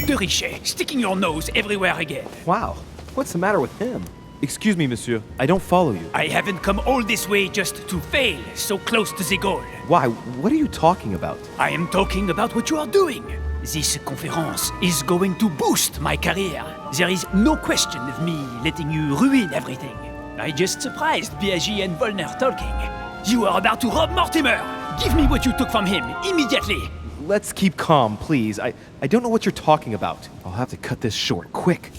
de Richet, sticking your nose everywhere again. Wow, what's the matter with him? Excuse me, monsieur. I don't follow you. I haven't come all this way just to fail so close to the goal. Why? What are you talking about? I am talking about what you are doing. This conference is going to boost my career. There is no question of me letting you ruin everything. I just surprised Biaggi and Volner talking. You are about to rob Mortimer. Give me what you took from him, immediately. Let's keep calm, please. I don't know what you're talking about. I'll have to cut this short, quick.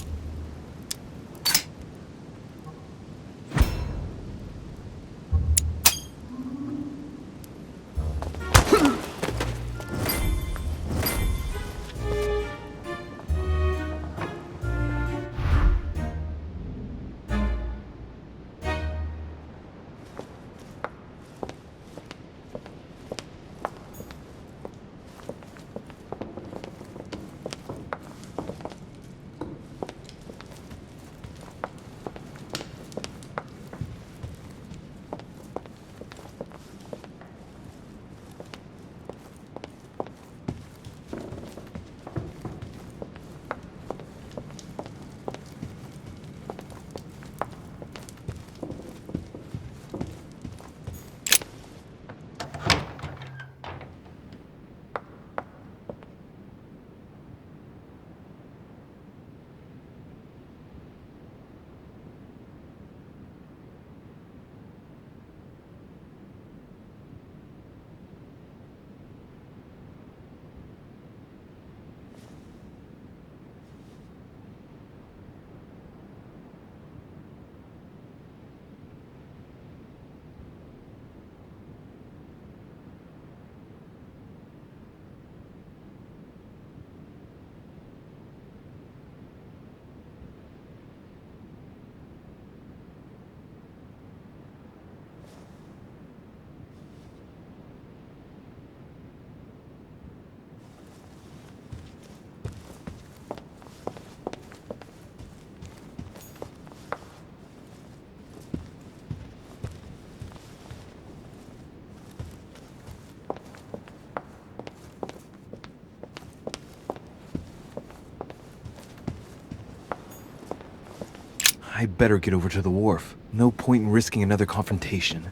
I better get over to the wharf. No point in risking another confrontation.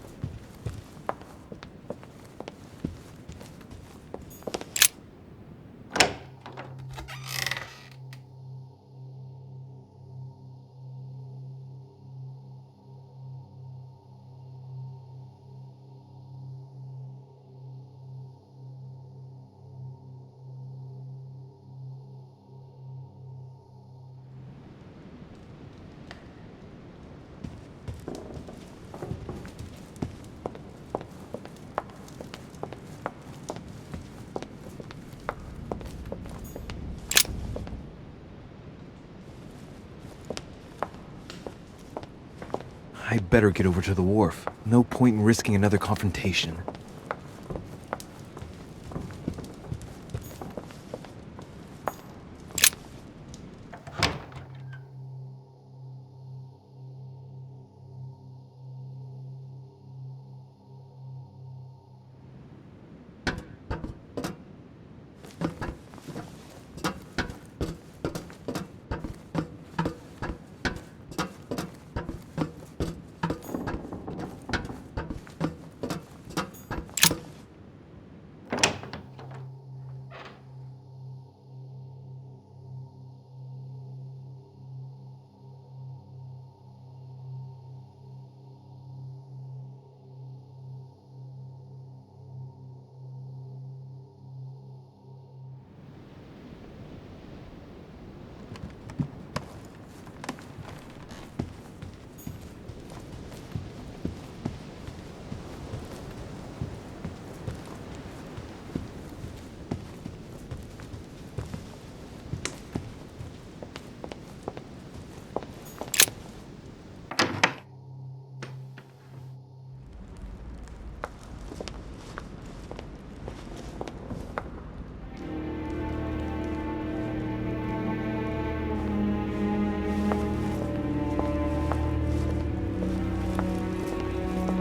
I better get over to the wharf. No point in risking another confrontation.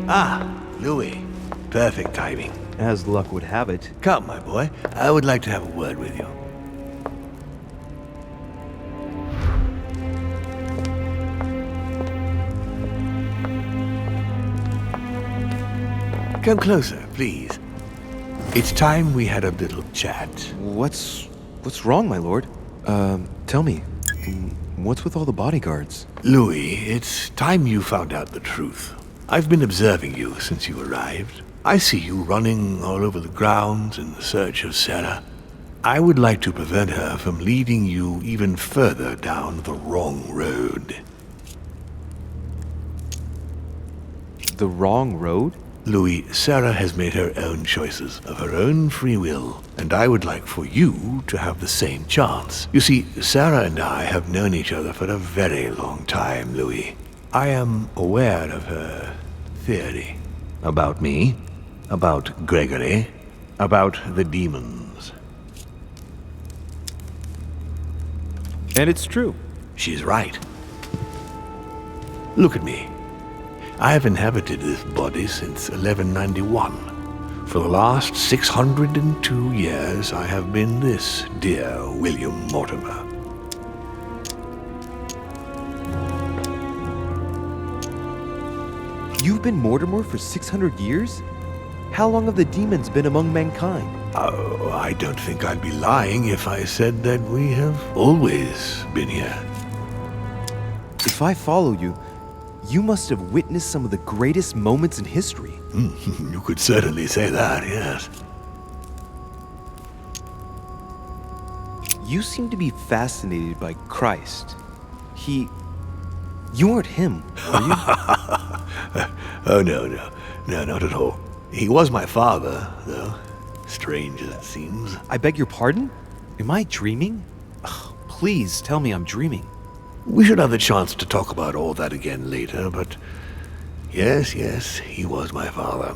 Ah, Louis. Perfect timing. As luck would have it. Come, my boy. I would like to have a word with you. Come closer, please. It's time we had a little chat. What's wrong, my lord? Tell me, what's with all the bodyguards? Louis, it's time you found out the truth. I've been observing you since you arrived. I see you running all over the grounds in search of Sarah. I would like to prevent her from leading you even further down the wrong road. The wrong road? Louis, Sarah has made her own choices of her own free will, and I would like for you to have the same chance. You see, Sarah and I have known each other for a very long time, Louis. I am aware of her theory. About me, about Gregory, about the demons. And it's true. She's right. Look at me. I have inhabited this body since 1191. For the last 602 years, I have been this dear William Mortimer. You've been Mortimer for 600 years? How long have the demons been among mankind? Oh, I don't think I'd be lying if I said that we have always been here. If I follow you, you must have witnessed some of the greatest moments in history. You could certainly say that, yes. You seem to be fascinated by Christ. You aren't him, are you? Oh, no, not at all. He was my father, though. Strange as it seems. I beg your pardon? Am I dreaming? Ugh, please tell me I'm dreaming. We should have the chance to talk about all that again later, but yes, he was my father.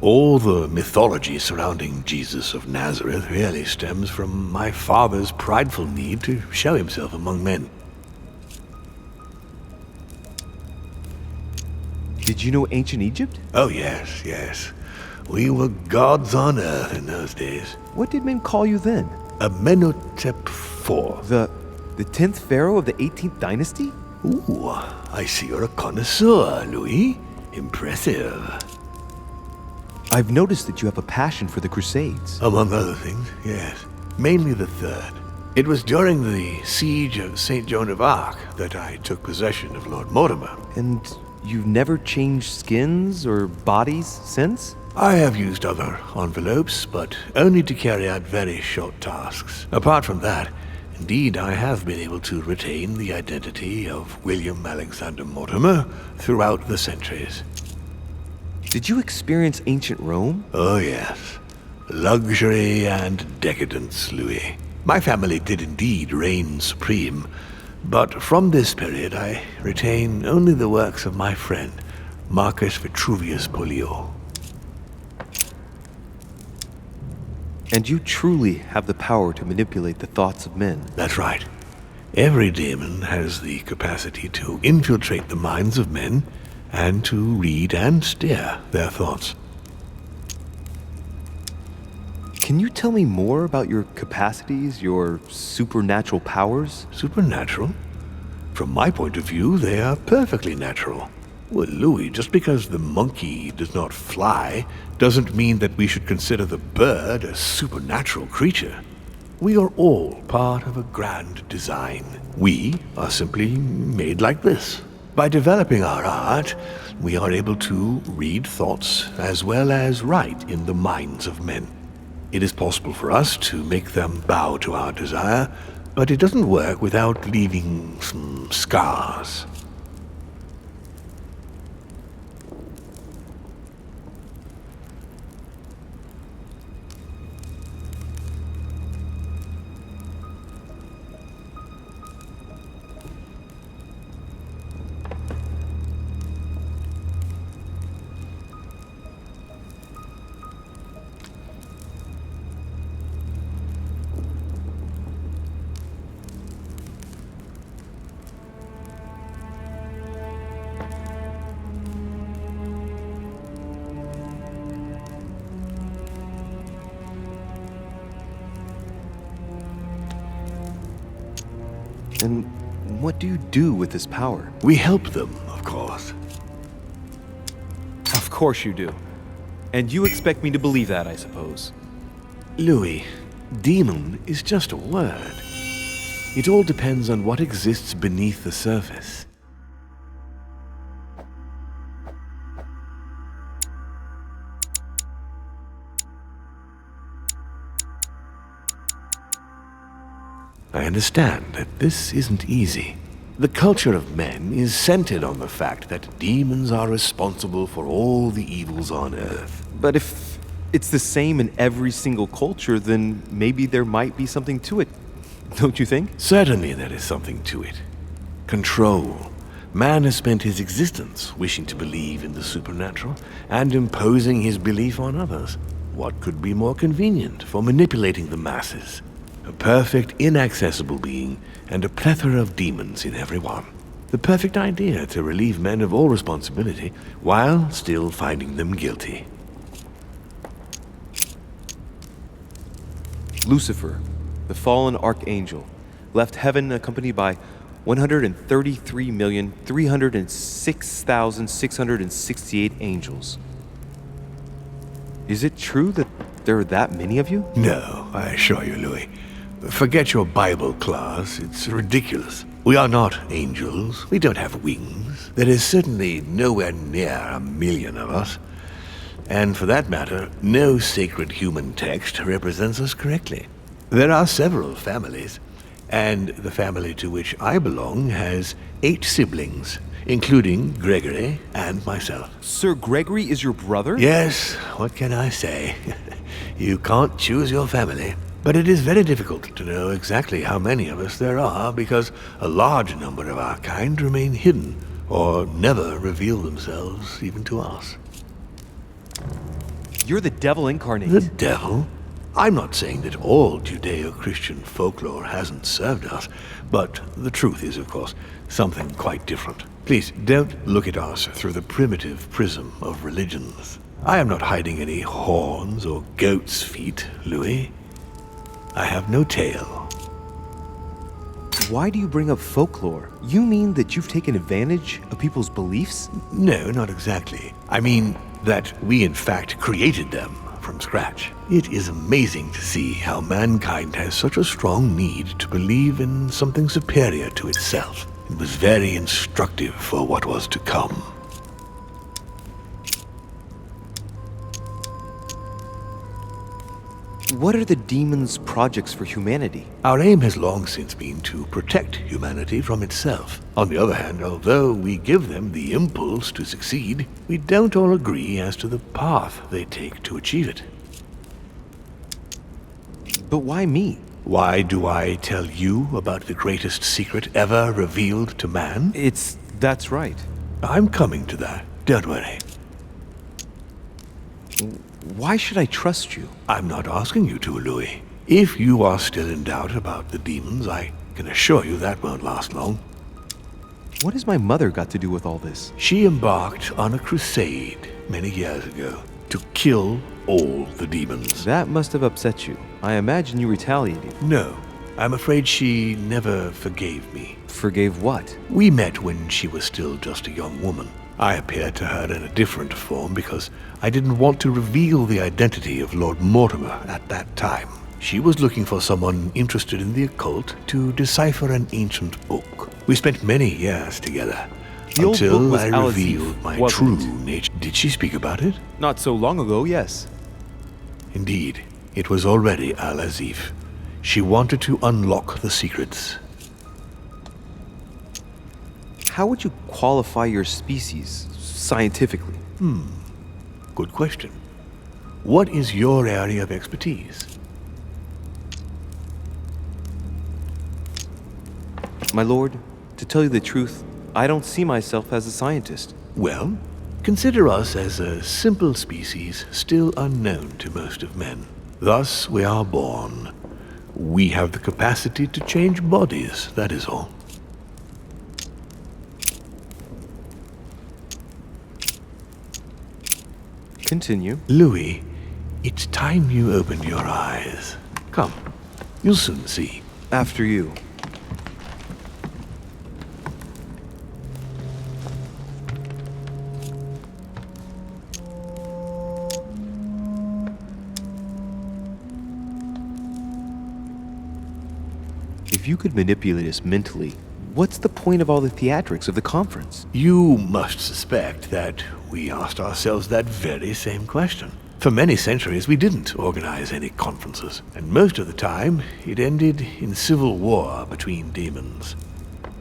All the mythology surrounding Jesus of Nazareth really stems from my father's prideful need to show himself among men. Did you know ancient Egypt? Oh, yes. We were gods on earth in those days. What did men call you then? Amenhotep IV. The 10th pharaoh of the 18th dynasty? Ooh, I see you're a connoisseur, Louis. Impressive. I've noticed that you have a passion for the Crusades. Among other things, yes. Mainly the third. It was during the siege of St. Joan of Arc that I took possession of Lord Mortimer. And you've never changed skins or bodies since? I have used other envelopes, but only to carry out very short tasks. Apart from that, indeed, I have been able to retain the identity of William Alexander Mortimer throughout the centuries. Did you experience ancient Rome? Oh, yes. Luxury and decadence, Louis. My family did indeed reign supreme, but from this period I retain only the works of my friend, Marcus Vitruvius Pollio. And you truly have the power to manipulate the thoughts of men. That's right. Every demon has the capacity to infiltrate the minds of men and to read and steer their thoughts. Can you tell me more about your capacities, your supernatural powers? Supernatural? From my point of view, they are perfectly natural. Well, Louis, just because the monkey does not fly doesn't mean that we should consider the bird a supernatural creature. We are all part of a grand design. We are simply made like this. By developing our art, we are able to read thoughts as well as write in the minds of men. It is possible for us to make them bow to our desire, but it doesn't work without leaving some scars. And what do you do with this power? We help them, of course. Of course you do. And you expect me to believe that, I suppose. Louis, demon is just a word. It all depends on what exists beneath the surface. I understand that this isn't easy. The culture of men is centered on the fact that demons are responsible for all the evils on Earth. But if it's the same in every single culture, then maybe there might be something to it. Don't you think? Certainly there is something to it. Control. Man has spent his existence wishing to believe in the supernatural and imposing his belief on others. What could be more convenient for manipulating the masses? A perfect, inaccessible being, and a plethora of demons in every one. The perfect idea to relieve men of all responsibility, while still finding them guilty. Lucifer, the fallen archangel, left heaven accompanied by 133,306,668 angels. Is it true that there are that many of you? No, I assure you, Louis. Forget your Bible class. It's ridiculous. We are not angels. We don't have wings. There is certainly nowhere near 1,000,000 of us. And for that matter, no sacred human text represents us correctly. There are several families, and the family to which I belong has 8 siblings, including Gregory and myself. Sir Gregory is your brother? Yes, what can I say? You can't choose your family. But it is very difficult to know exactly how many of us there are because a large number of our kind remain hidden or never reveal themselves even to us. You're the devil incarnate. The devil? I'm not saying that all Judeo-Christian folklore hasn't served us, but the truth is, of course, something quite different. Please, don't look at us through the primitive prism of religions. I am not hiding any horns or goat's feet, Louis. I have no tail. Why do you bring up folklore? You mean that you've taken advantage of people's beliefs? No, not exactly. I mean that we in fact created them from scratch. It is amazing to see how mankind has such a strong need to believe in something superior to itself. It was very instructive for what was to come. What are the demons' projects for humanity? Our aim has long since been to protect humanity from itself. On the other hand, although we give them the impulse to succeed, we don't all agree as to the path they take to achieve it. But why me? Why do I tell you about the greatest secret ever revealed to man? That's right. I'm coming to that. Don't worry. Why should I trust you? I'm not asking you to, Louis. If you are still in doubt about the demons, I can assure you that won't last long. What has my mother got to do with all this? She embarked on a crusade many years ago to kill all the demons. That must have upset you. I imagine you retaliated. No, I'm afraid she never forgave me. Forgave what? We met when she was still just a young woman. I appeared to her in a different form because I didn't want to reveal the identity of Lord Mortimer at that time. She was looking for someone interested in the occult to decipher an ancient book. We spent many years together The old book until was I Al-Azif, revealed my wasn't true it? nature. Did she speak about it? Not so long ago, yes. Indeed, it was already Al-Azif. She wanted to unlock the secrets. How would you qualify your species scientifically? Good question. What is your area of expertise? My lord, to tell you the truth, I don't see myself as a scientist. Well, consider us as a simple species still unknown to most of men. Thus we are born. We have the capacity to change bodies, that is all. Continue. Louis, it's time you opened your eyes. Come, you'll soon see. After you. If you could manipulate us mentally, what's the point of all the theatrics of the conference? You must suspect that we asked ourselves that very same question. For many centuries, we didn't organize any conferences, and most of the time, it ended in civil war between demons.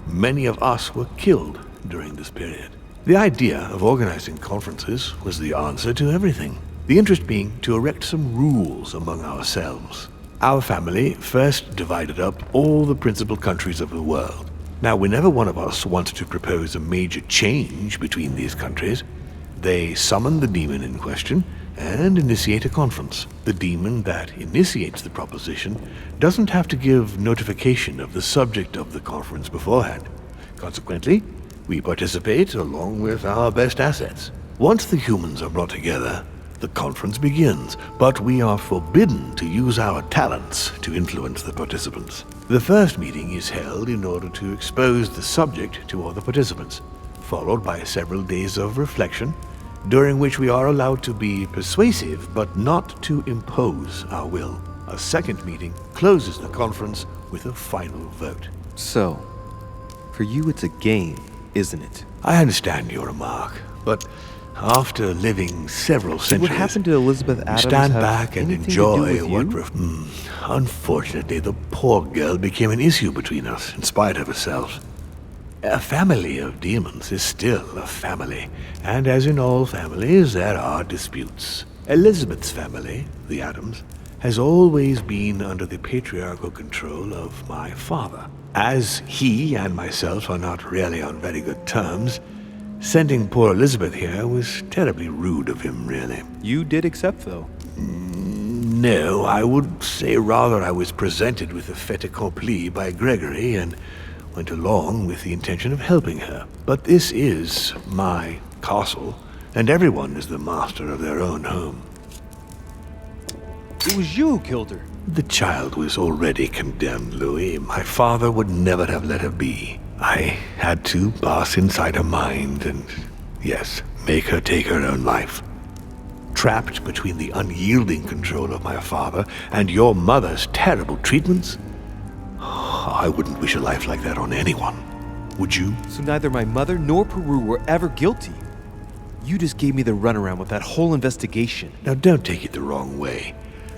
Many of us were killed during this period. The idea of organizing conferences was the answer to everything. The interest being to erect some rules among ourselves. Our family first divided up all the principal countries of the world. Now, whenever one of us wanted to propose a major change between these countries, they summon the demon in question and initiate a conference. The demon that initiates the proposition doesn't have to give notification of the subject of the conference beforehand. Consequently, we participate along with our best assets. Once the humans are brought together, the conference begins, but we are forbidden to use our talents to influence the participants. The first meeting is held in order to expose the subject to all the participants, followed by several days of reflection, during which we are allowed to be persuasive but not to impose our will. A second meeting closes the conference with a final vote. So, for you it's a game, isn't it? I understand your remark, but after living several centuries, What happened to Elizabeth we Adams stand have back and anything to do enjoy with what you? Unfortunately, the poor girl became an issue between us, in spite of herself. A family of demons is still a family, and as in all families, there are disputes. Elizabeth's family, the Adams, has always been under the patriarchal control of my father. As he and myself are not really on very good terms, sending poor Elizabeth here was terribly rude of him, really. You did accept, though. No, I would say rather I was presented with a fait accompli by Gregory and went along with the intention of helping her. But this is my castle, and everyone is the master of their own home. It was you who killed her. The child was already condemned, Louis. My father would never have let her be. I had to pass inside her mind and, yes, make her take her own life. Trapped between the unyielding control of my father and your mother's terrible treatments, I wouldn't wish a life like that on anyone. Would you? So neither my mother nor Peru were ever guilty. You just gave me the runaround with that whole investigation. Now, don't take it the wrong way.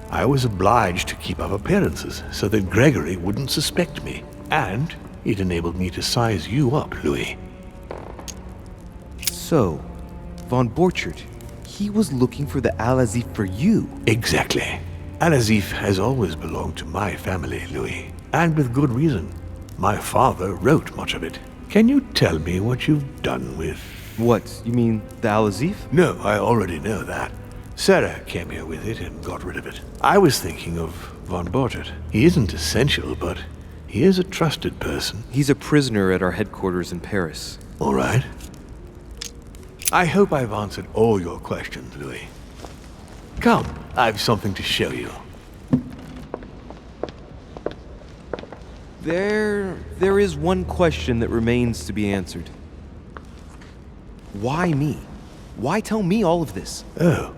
I was obliged to keep up appearances so that Gregory wouldn't suspect me. And it enabled me to size you up, Louis. So, Von Borchert, he was looking for the Al-Azif for you. Exactly. Al-Azif has always belonged to my family, Louis. And with good reason. My father wrote much of it. Can you tell me what you've done with... What, you mean the Al-Azif? No, I already know that. Sarah came here with it and got rid of it. I was thinking of Von Borchert. He isn't essential, but he is a trusted person. He's a prisoner at our headquarters in Paris. All right. I hope I've answered all your questions, Louis. Come, I've something to show you. There is one question that remains to be answered. Why me? Why tell me all of this? Oh,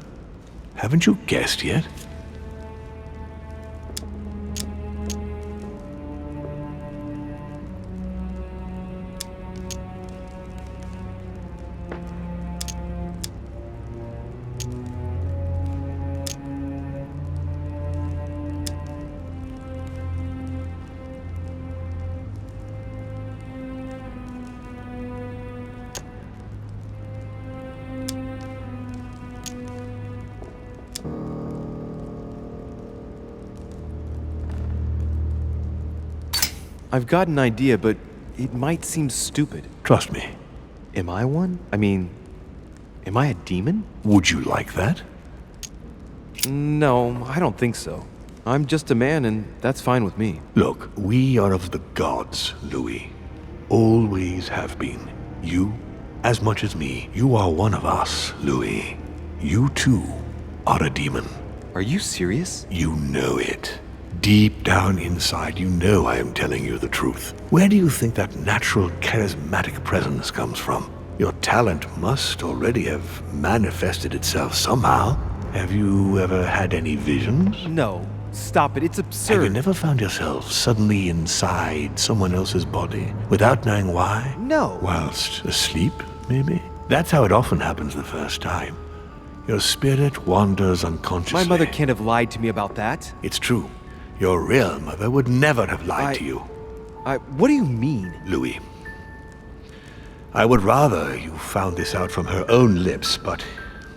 haven't you guessed yet? I've got an idea, but it might seem stupid. Trust me. Am I one? I mean, am I a demon? Would you like that? No, I don't think so. I'm just a man, and that's fine with me. Look, we are of the gods, Louis. Always have been. You, as much as me, you are one of us, Louis. You too are a demon. Are you serious? You know it. Deep down inside, you know I am telling you the truth. Where do you think that natural, charismatic presence comes from? Your talent must already have manifested itself somehow. Have you ever had any visions? No. stop it. It's Have absurd. you never found yourself suddenly inside someone else's body without knowing why? No. Whilst asleep, maybe? That's how it often happens the first time. Your spirit wanders unconsciously. My mother can't have lied to me about that. It's true. Your real mother would never have lied to you. What do you mean? Louis. I would rather you found this out from her own lips, but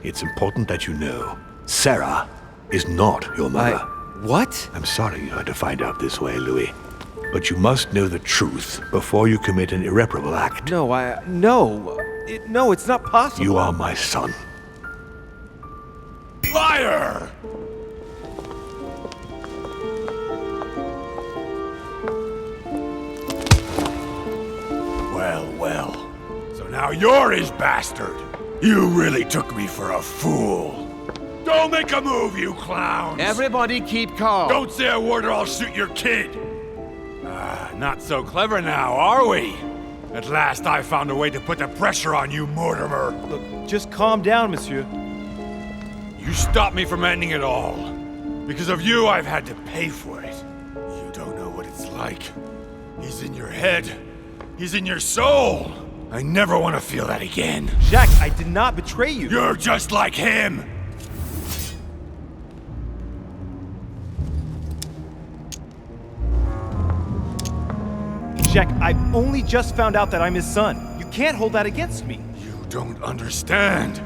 it's important that you know. Sarah is not your mother. What? I'm sorry you had to find out this way, Louis. But you must know the truth before you commit an irreparable act. No, no, it's not possible. You are my son. Liar! Well. So now you're his bastard. You really took me for a fool. Don't make a move, you clowns! Everybody keep calm. Don't say a word or I'll shoot your kid! Not so clever now, are we? At last I found a way to put the pressure on you, Mortimer. Look, just calm down, monsieur. You stopped me from ending it all. Because of you, I've had to pay for it. You don't know what it's like. He's in your head. He's in your soul. I never want to feel that again. Jacques, I did not betray you. You're just like him. Jacques, I've only just found out that I'm his son. You can't hold that against me. You don't understand.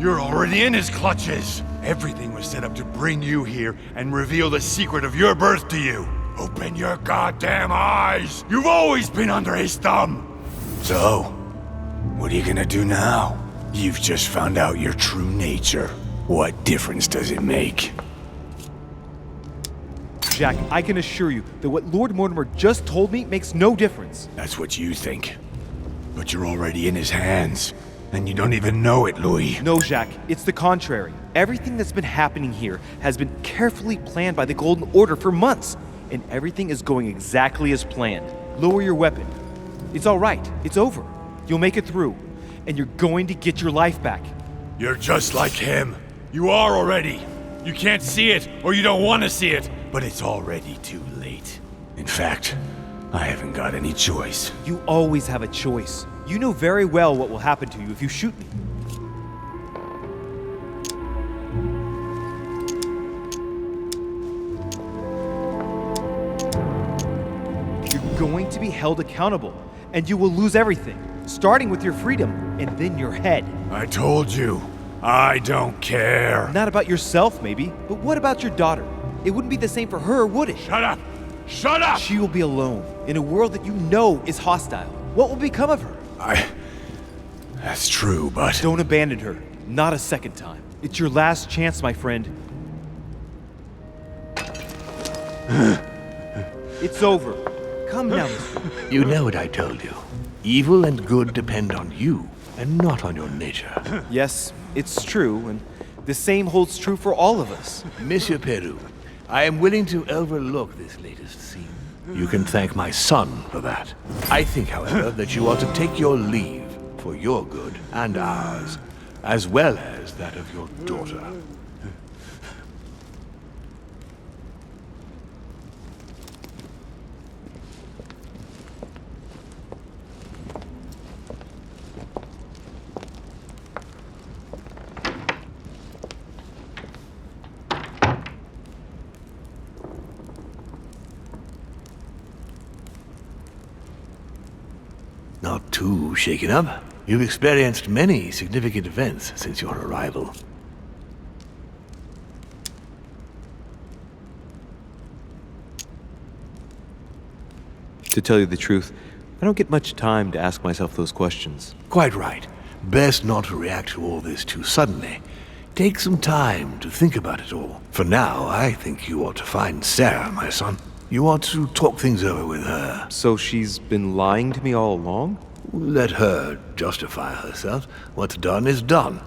You're already in his clutches. Everything was set up to bring you here and reveal the secret of your birth to you. Open your goddamn eyes! You've always been under his thumb! So, what are you gonna do now? You've just found out your true nature. What difference does it make? Jacques, I can assure you that what Lord Mortimer just told me makes no difference. That's what you think. But you're already in his hands. And you don't even know it, Louis. No, Jacques, it's the contrary. Everything that's been happening here has been carefully planned by the Golden Order for months, and everything is going exactly as planned. Lower your weapon. It's all right. It's over. You'll make it through, and you're going to get your life back. You're just like him. You are already. You can't see it, or you don't want to see it, but it's already too late. In fact, I haven't got any choice. You always have a choice. You know very well what will happen to you if you shoot me. You're going to be held accountable, and you will lose everything, starting with your freedom, and then your head. I told you, I don't care. Not about yourself, maybe, but what about your daughter? It wouldn't be the same for her, would it? Shut up! Shut up! She will be alone, in a world that you know is hostile. What will become of her? That's true, but... Don't abandon her. Not a second time. It's your last chance, my friend. It's over. Come now, monsieur. You know what I told you. Evil and good depend on you, and not on your nature. Yes, it's true, and the same holds true for all of us. Monsieur Peru, I am willing to overlook this latest scene. You can thank my son for that. I think, however, that you ought to take your leave for your good and ours, as well as that of your daughter. Not too shaken up. You've experienced many significant events since your arrival. To tell you the truth, I don't get much time to ask myself those questions. Quite right. Best not to react to all this too suddenly. Take some time to think about it all. For now, I think you ought to find Sarah, my son. You ought to talk things over with her. So she's been lying to me all along? Let her justify herself. What's done is done.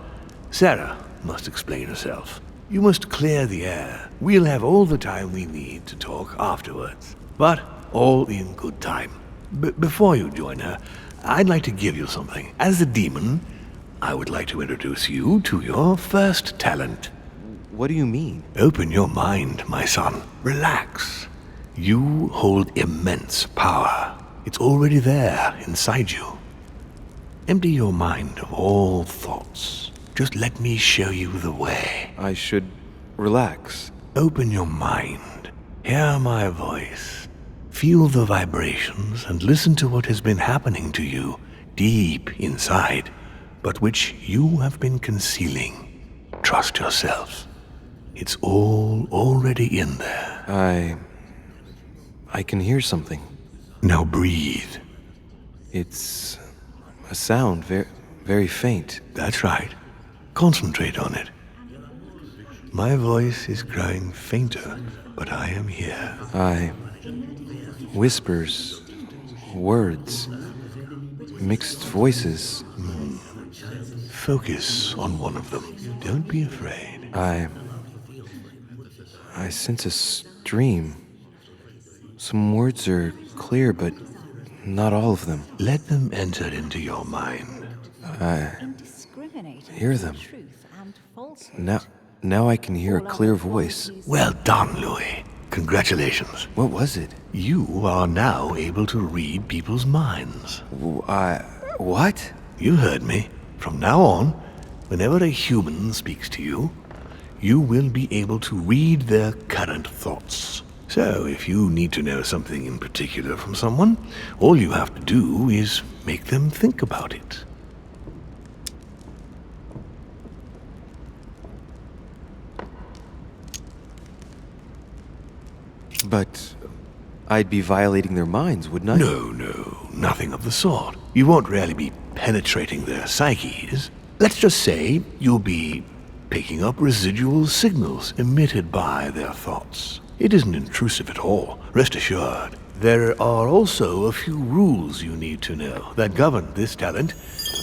Sarah must explain herself. You must clear the air. We'll have all the time we need to talk afterwards. But all in good time. Before you join her, I'd like to give you something. As a demon, I would like to introduce you to your first talent. What do you mean? Open your mind, my son. Relax. You hold immense power. It's already there inside you. Empty your mind of all thoughts. Just let me show you the way. I should relax. Open your mind. Hear my voice. Feel the vibrations and listen to what has been happening to you deep inside, but which you have been concealing. Trust yourself. It's all already in there. I can hear something. Now breathe. It's a sound, very faint. That's right. Concentrate on it. My voice is growing fainter, but I am here. Whispers, words, mixed voices. Focus on one of them. Don't be afraid. I sense a stream. Some words are clear, but not all of them. Let them enter into your mind. Hear them. Now I can hear a clear voice. Well done, Louis. Congratulations. What was it? You are now able to read people's minds. What? You heard me. From now on, whenever a human speaks to you, you will be able to read their current thoughts. So, if you need to know something in particular from someone, all you have to do is make them think about it. But I'd be violating their minds, wouldn't I? No, nothing of the sort. You won't really be penetrating their psyches. Let's just say you'll be picking up residual signals emitted by their thoughts. It isn't intrusive at all, rest assured. There are also a few rules you need to know that govern this talent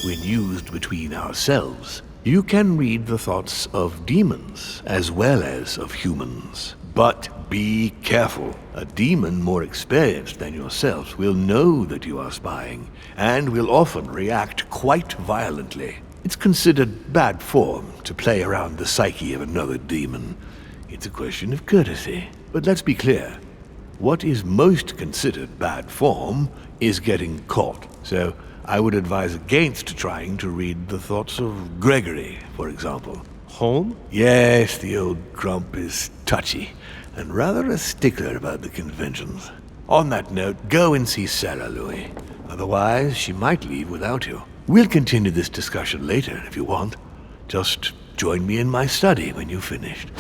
when used between ourselves. You can read the thoughts of demons as well as of humans. But be careful. A demon more experienced than yourself will know that you are spying and will often react quite violently. It's considered bad form to play around the psyche of another demon. It's a question of courtesy. But let's be clear. What is most considered bad form is getting caught. So I would advise against trying to read the thoughts of Gregory, for example. Home? Yes, the old grump is touchy and rather a stickler about the conventions. On that note, go and see Sarah, Louis. Otherwise, she might leave without you. We'll continue this discussion later if you want. Just join me in my study when you've finished.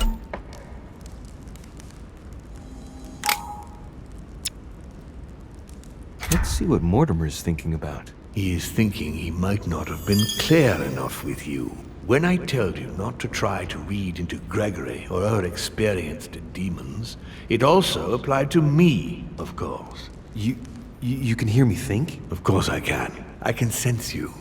Let's see what Mortimer's thinking about. He is thinking he might not have been clear enough with you. When I told you not to try to read into Gregory or our experienced demons, it also applied to me, of course. You can hear me think? Of course I can. I can sense you.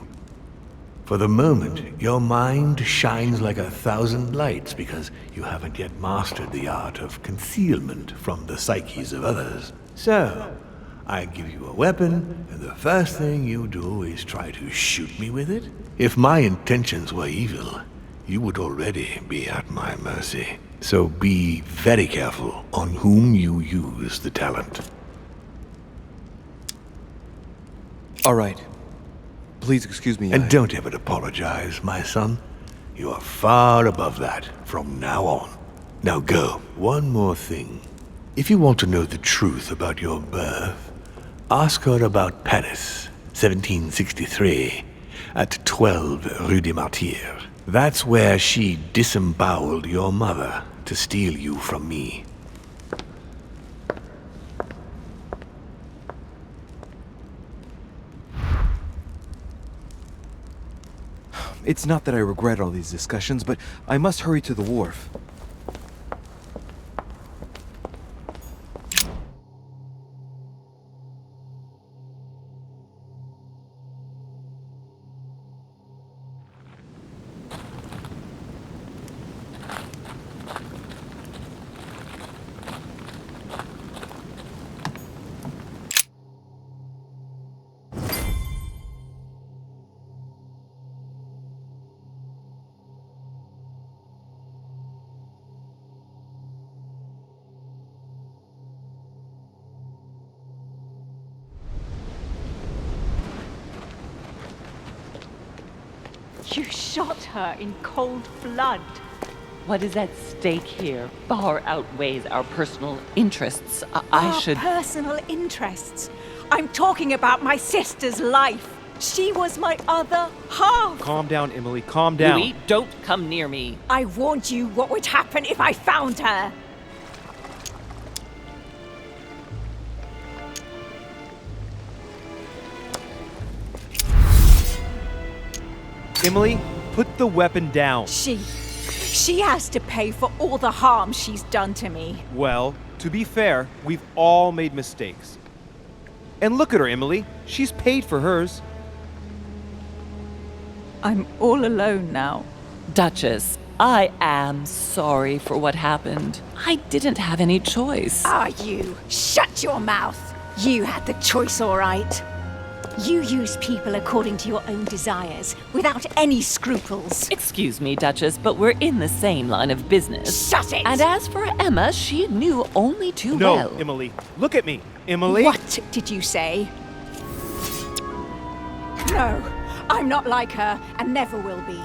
For the moment, your mind shines like 1,000 lights because you haven't yet mastered the art of concealment from the psyches of others. So, I give you a weapon, and the first thing you do is try to shoot me with it? If my intentions were evil, you would already be at my mercy. So be very careful on whom you use the talent. All right. Please excuse me. And don't ever apologize, my son. You are far above that from now on. Now go. One more thing. If you want to know the truth about your birth, ask her about Paris, 1763, at 12 Rue des Martyrs. That's where she disemboweled your mother to steal you from me. It's not that I regret all these discussions, but I must hurry to the wharf. You shot her in cold blood. What is at stake here far outweighs our personal interests. I Our should... personal interests. I'm talking about my sister's life. She was my other half. Calm down, Emily, calm down. Louis, don't come near me. I warned you what would happen if I found her. Emily, put the weapon down. She has to pay for all the harm she's done to me. Well, to be fair, we've all made mistakes. And look at her, Emily. She's paid for hers. I'm all alone now. Duchess, I am sorry for what happened. I didn't have any choice. Ah, you. Shut your mouth. You had the choice, all right. You use people according to your own desires, without any scruples. Excuse me, Duchess, but we're in the same line of business. Shut it! And as for Emma, she knew only too No, well. Emily. Look at me. Emily? What did you say? No, I'm not like her, and never will be.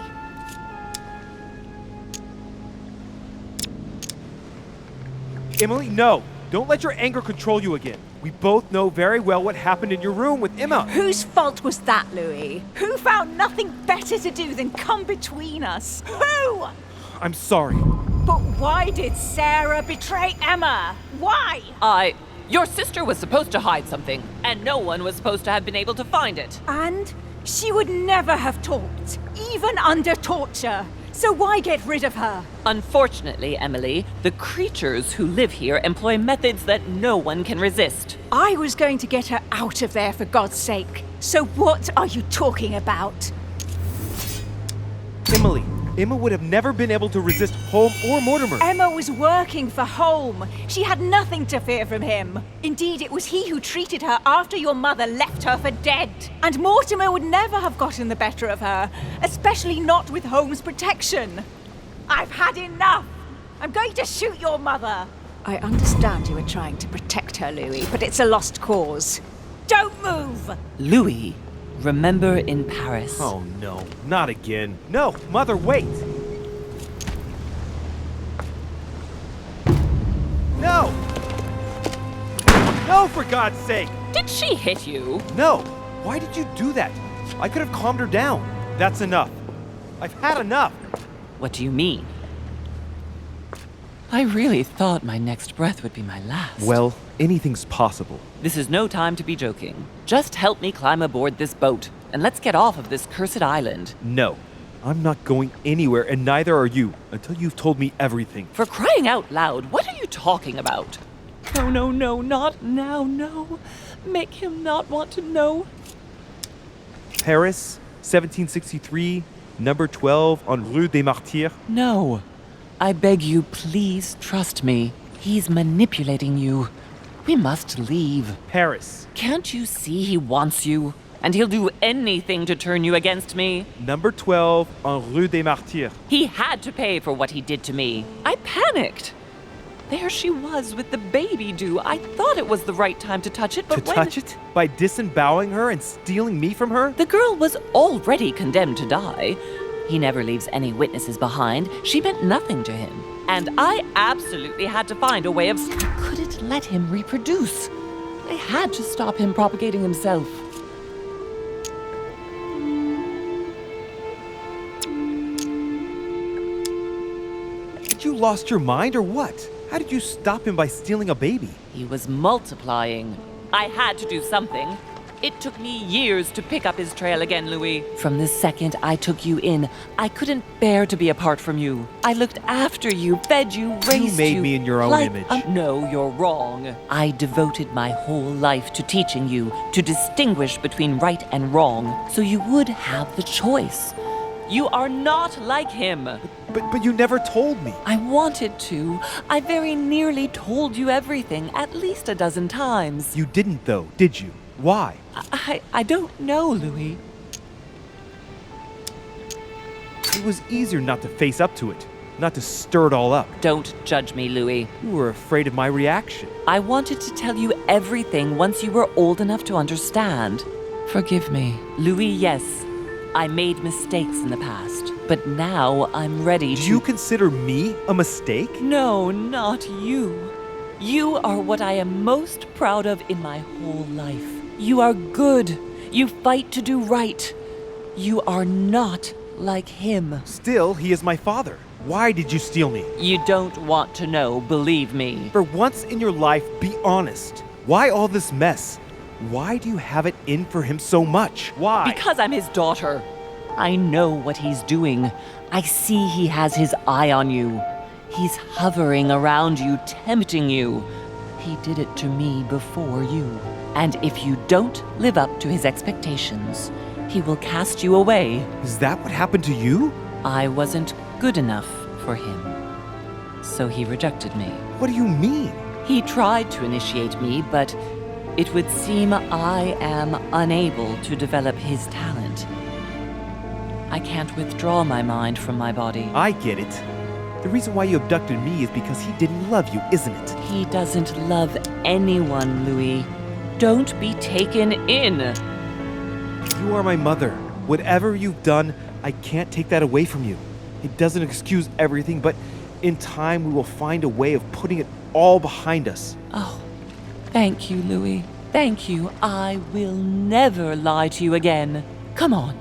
Emily, no. Don't let your anger control you again. We both know very well what happened in your room with Emma. Whose fault was that, Louis? Who found nothing better to do than come between us? Who? I'm sorry. But why did Sarah betray Emma? Why? Your sister was supposed to hide something, and no one was supposed to have been able to find it. And she would never have talked, even under torture. So why get rid of her? Unfortunately, Emily, the creatures who live here employ methods that no one can resist. I was going to get her out of there, for God's sake. So what are you talking about? Emily, Emma would have never been able to resist Holm or Mortimer. Emma was working for Holm. She had nothing to fear from him. Indeed, it was he who treated her after your mother left her for dead. And Mortimer would never have gotten the better of her, especially not with Holm's protection. I've had enough. I'm going to shoot your mother. I understand you were trying to protect her, Louis, but it's a lost cause. Don't move! Louis, remember in Paris. Oh no, not again. No, Mother, wait! No! No, for God's sake! Did she hit you? No! Why did you do that? I could have calmed her down. That's enough. I've had enough. What do you mean? I really thought my next breath would be my last. Well, anything's possible. This is no time to be joking. Just help me climb aboard this boat, and let's get off of this cursed island. No, I'm not going anywhere, and neither are you, until you've told me everything. For crying out loud, what are you talking about? No, not now, no. Make him not want to know. Paris, 1763, number 12 on Rue des Martyrs. No. I beg you, please trust me. He's manipulating you. We must leave. Paris, Can't you see he wants you? And he'll do anything to turn you against me. number 12 on Rue des Martyrs. He had to pay for what he did to me. I panicked. There she was with the baby due. I thought it was the right time to touch it, but To touch it? By disemboweling her and stealing me from her? The girl was already condemned to die. He never leaves any witnesses behind. She meant nothing to him. And I absolutely had to find a way of... I couldn't let him reproduce. I had to stop him propagating himself. Did you lost your mind or what? How did you stop him by stealing a baby? He was multiplying. I had to do something. It took me years to pick up his trail again, Louis. From the second I took you in, I couldn't bear to be apart from you. I looked after you, fed you, raised you. made me in your own like image. No, you're wrong. I devoted my whole life to teaching you to distinguish between right and wrong, so you would have the choice. You are not like him. But you never told me. I wanted to. I very nearly told you everything, at least a dozen times. You didn't though, did you? Why? I don't know, Louis. It was easier not to face up to it, not to stir it all up. Don't judge me, Louis. You were afraid of my reaction. I wanted to tell you everything once you were old enough to understand. Forgive me. Louis, yes. I made mistakes in the past, but now I'm ready to... Do you consider me a mistake? No, not you. You are what I am most proud of in my whole life. You are good. You fight to do right. You are not like him. Still, he is my father. Why did you steal me? You don't want to know, believe me. For once in your life, be honest. Why all this mess? Why do you have it in for him so much? Why? Because I'm his daughter. I know what he's doing. I see he has his eye on you. He's hovering around you, tempting you. He did it to me before you. And if you don't live up to his expectations, he will cast you away. Is that what happened to you? I wasn't good enough for him. So he rejected me. What do you mean? He tried to initiate me, but it would seem I am unable to develop his talent. I can't withdraw my mind from my body. I get it. The reason why you abducted me is because he didn't love you, isn't it? He doesn't love anyone, Louis. Don't be taken in. You are my mother. Whatever you've done, I can't take that away from you. It doesn't excuse everything, but in time we will find a way of putting it all behind us. Oh, thank you, Louis. Thank you. I will never lie to you again. Come on,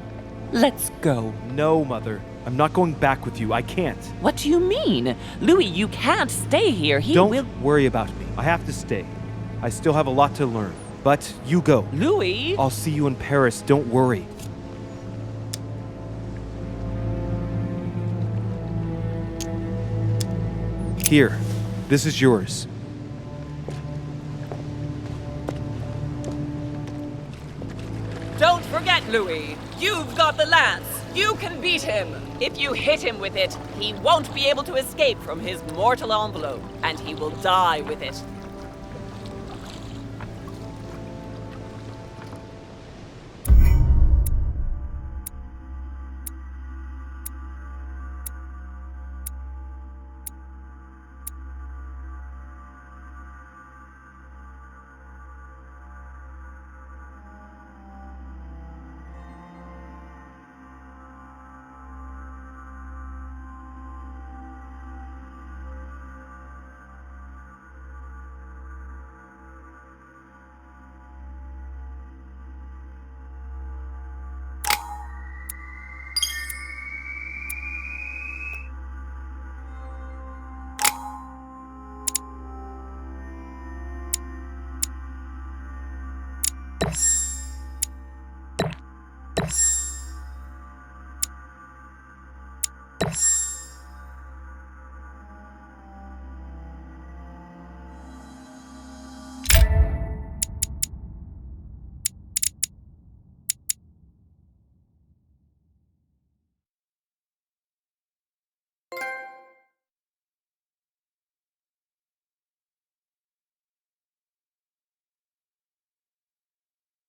let's go. No, Mother. I'm not going back with you. I can't. What do you mean? Louis, you can't stay here. He Don't will... worry about me. I have to stay. I still have a lot to learn. But you go. Louis? I'll see you in Paris. Don't worry. Here. This is yours. Don't forget, Louis. You've got the lance. You can beat him. If you hit him with it, he won't be able to escape from his mortal envelope, and he will die with it.